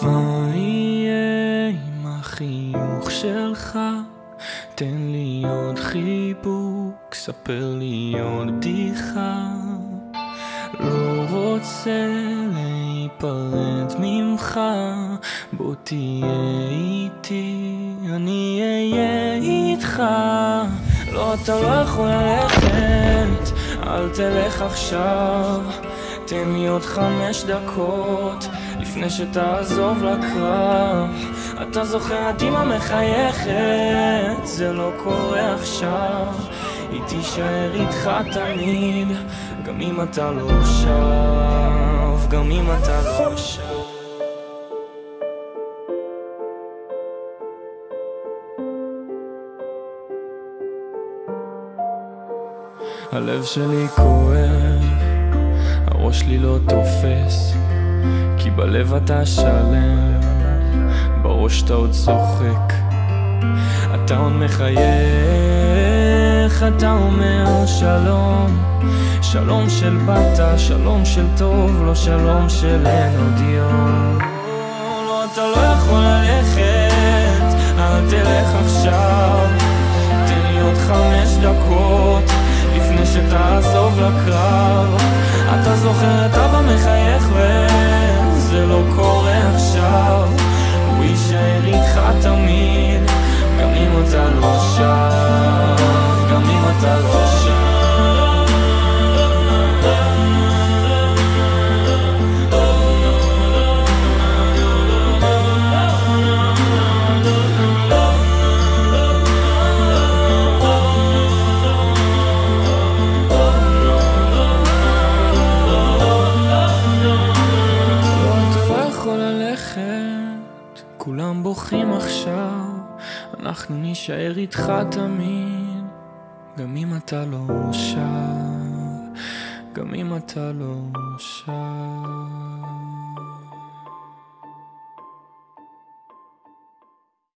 מה יהיה עם החיוך שלך? תן לי עוד חיבוק, ספר לי עוד בדיחה. לא רוצה להיפרד ממך, בוא תהיה איתי, אני אהיה איתך. לא, אתה לא יכול ללכת, אל תלך עכשיו, תן לי עוד 5 דקות לפני שתעזוב לקרב. אתה זוכר את אמא מחייכת, זה לא קורה עכשיו, היא תישאר איתך תמיד, גם אם אתה לא שב, גם אם אתה לא שב. הלב שלי כואב, הראש שלי לא תופס, כי בלב אתה שלם, בראש אתה עוד צוחק. אתה עוד מחייך, אתה אומר שלום, שלום של באת, שלום של טוב, לא שלום של אין עוד יום. לא, אתה לא יכול ללכת, אל תלך עכשיו, תן לי עוד 5 דקות לפני שתעזוב לקרב. אתה זוכר את אבא מחייך וזה לא קורה עכשיו, הוא יישאר איתך תמיד, גם אם אתה לא שב, גם אם אתה לא שב. כולם בוכים עכשיו, אנחנו נשאר איתך תמיד, גם אם אתה לא שב, גם אם אתה לא שב.